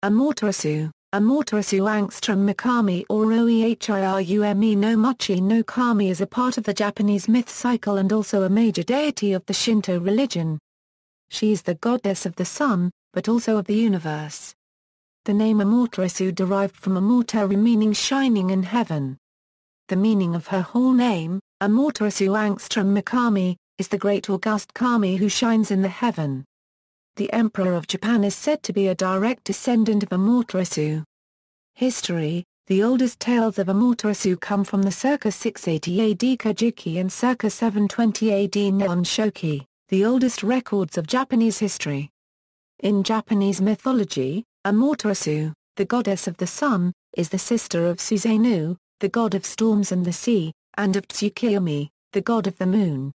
Amaterasu, Amaterasu-ōmikami or Ōhirume-no-muchi-no-kami is a part of the Japanese myth cycle and also a major deity of the Shinto religion. She is the goddess of the sun, but also of the universe. The name Amaterasu derived from Amateru meaning shining in heaven. The meaning of her whole name, Amaterasu-ōmikami, is the great august kami who shines in the heaven. The Emperor of Japan is said to be a direct descendant of Amaterasu. History: the oldest tales of Amaterasu come from the circa 680 AD Kojiki and circa 720 AD Nihon Shoki, the oldest records of Japanese history. In Japanese mythology, Amaterasu, the goddess of the sun, is the sister of Susanoo, the god of storms and the sea, and of Tsukuyomi, the god of the moon.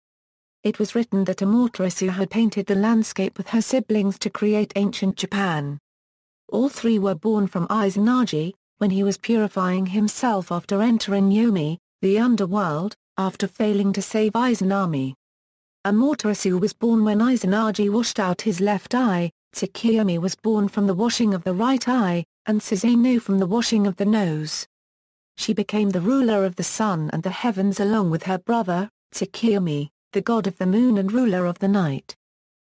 It was written that Amaterasu had painted the landscape with her siblings to create ancient Japan. All three were born from Izanagi, when he was purifying himself after entering Yomi, the underworld, after failing to save Izanami. Amaterasu was born when Izanagi washed out his left eye, Tsukuyomi was born from the washing of the right eye, and Susanoo from the washing of the nose. She became the ruler of the sun and the heavens along with her brother, Tsukuyomi, the god of the moon and ruler of the night.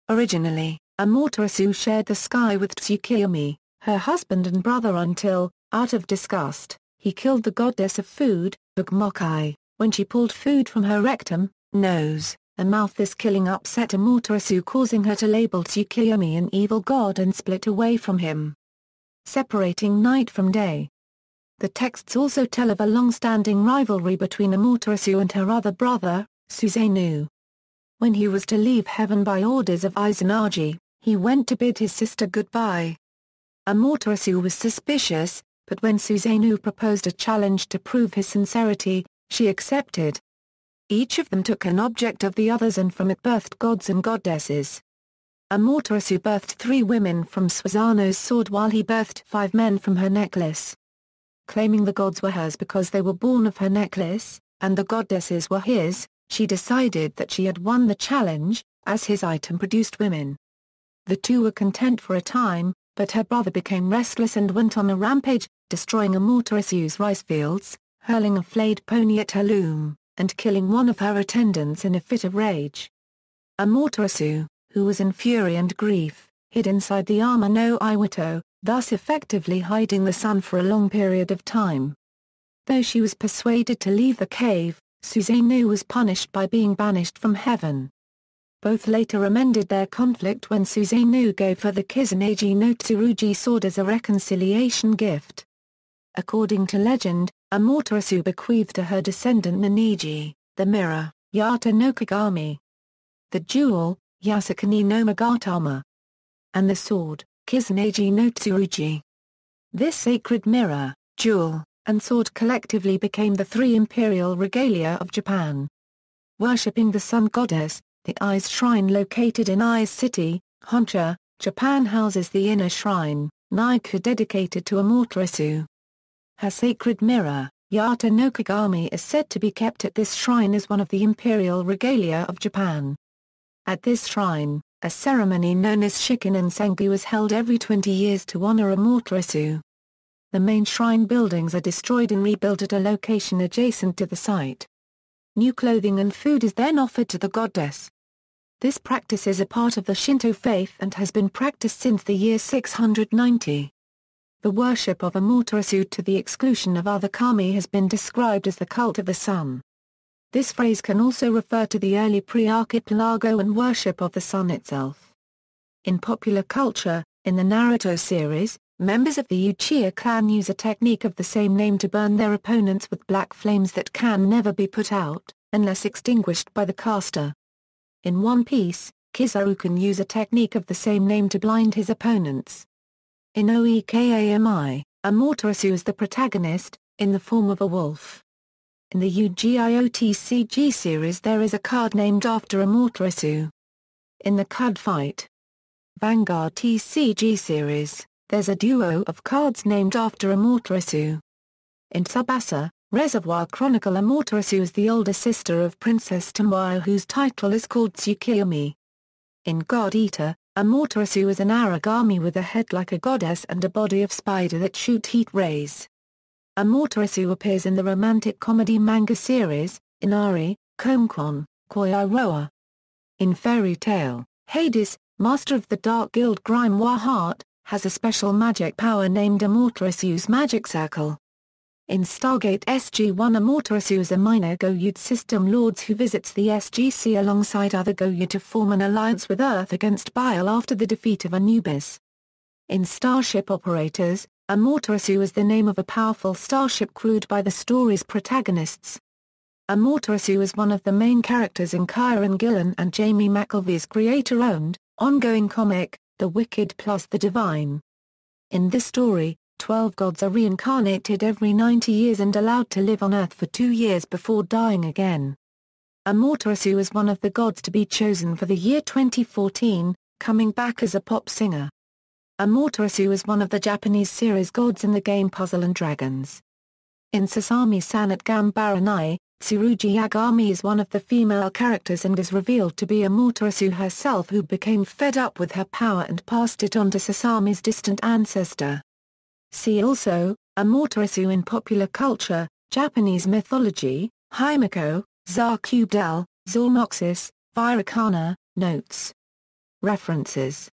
Originally, Amaterasu shared the sky with Tsukuyomi, her husband and brother until, out of disgust, he killed the goddess of food, Ōgmokai, when she pulled food from her rectum, nose, and mouth. This killing upset Amaterasu, causing her to label Tsukuyomi an evil god and split away from him, separating night from day. The texts also tell of a long-standing rivalry between Amaterasu and her other brother, Susanoo. When he was to leave heaven by orders of Izanagi, he went to bid his sister goodbye. Amaterasu was suspicious, but when Susanoo proposed a challenge to prove his sincerity, she accepted. Each of them took an object of the others and from it birthed gods and goddesses. Amaterasu birthed 3 women from Susanoo's sword while he birthed 5 men from her necklace. Claiming the gods were hers because they were born of her necklace, and the goddesses were his, she decided that she had won the challenge, as his item produced women. The two were content for a time, but her brother became restless and went on a rampage, destroying Amaterasu's rice fields, hurling a flayed pony at her loom, and killing one of her attendants in a fit of rage. Amaterasu, who was in fury and grief, hid inside the armor no Iwato, thus effectively hiding the sun for a long period of time. Though she was persuaded to leave the cave, Susanoo was punished by being banished from heaven. Both later amended their conflict when Susanoo gave her the Kizunagi no Tsurugi sword as a reconciliation gift. According to legend, Amaterasu bequeathed to her descendant Ninigi, the mirror, Yata no Kagami, the jewel, Yasukuni no Magatama, and the sword, Kizunagi no Tsurugi. This sacred mirror, jewel, and sword collectively became the 3 imperial regalia of Japan. Worshipping the sun goddess, the Ise Shrine located in Ise City, Honshu, Japan houses the inner shrine, Naiku, dedicated to Amaterasu. Her sacred mirror, Yata no Kagami, is said to be kept at this shrine as one of the imperial regalia of Japan. At this shrine, a ceremony known as Shikinen Sengu was held every 20 years to honor Amaterasu. The main shrine buildings are destroyed and rebuilt at a location adjacent to the site. New clothing and food is then offered to the goddess. This practice is a part of the Shinto faith and has been practiced since the year 690. The worship of Amaterasu to the exclusion of other kami has been described as the cult of the sun. This phrase can also refer to the early pre-archipelago and worship of the sun itself. In popular culture, in the Naruto series, members of the Uchiha clan use a technique of the same name to burn their opponents with black flames that can never be put out, unless extinguished by the caster. In One Piece, Kizaru can use a technique of the same name to blind his opponents. In Ōhirume-no-muchi-no-kami, Amaterasu is the protagonist, in the form of a wolf. In the Yu-Gi-Oh! TCG series there is a card named after Amaterasu. In the Card Fight Vanguard TCG series, there's a duo of cards named after Amaterasu. In Tsubasa, Reservoir Chronicle, Amaterasu is the older sister of Princess Tomoe whose title is called Tsukuyomi. In God Eater, Amaterasu is an origami with a head like a goddess and a body of spider that shoot heat rays. Amaterasu appears in the romantic comedy manga series, Inari, Konkon, Koiroa. In fairy tale, Hades, master of the Dark Guild Grimoire Heart, has a special magic power named Amaterasu's Magic Circle. In Stargate SG-1, Amaterasu is a minor Goyud system lord who visits the SGC alongside other Goyud to form an alliance with Earth against Bile after the defeat of Anubis. In Starship Operators, Amaterasu is the name of a powerful starship crewed by the story's protagonists. Amaterasu is one of the main characters in Kieran Gillen and Jamie McKelvey's creator-owned, ongoing comic, The Wicked Plus the Divine. In this story, 12 gods are reincarnated every 90 years and allowed to live on Earth for 2 years before dying again. Amaterasu is one of the gods to be chosen for the year 2014, coming back as a pop singer. Amaterasu is one of the Japanese series gods in the game Puzzle & Dragons. In Sasami-san at Gambaranai, Tsurugi Yagami is one of the female characters and is revealed to be Amaterasu herself, who became fed up with her power and passed it on to Sasami's distant ancestor. See also, Amaterasu in popular culture, Japanese mythology, Himiko, Za-Cubedel, Zoonoxis, Viracana, Notes. References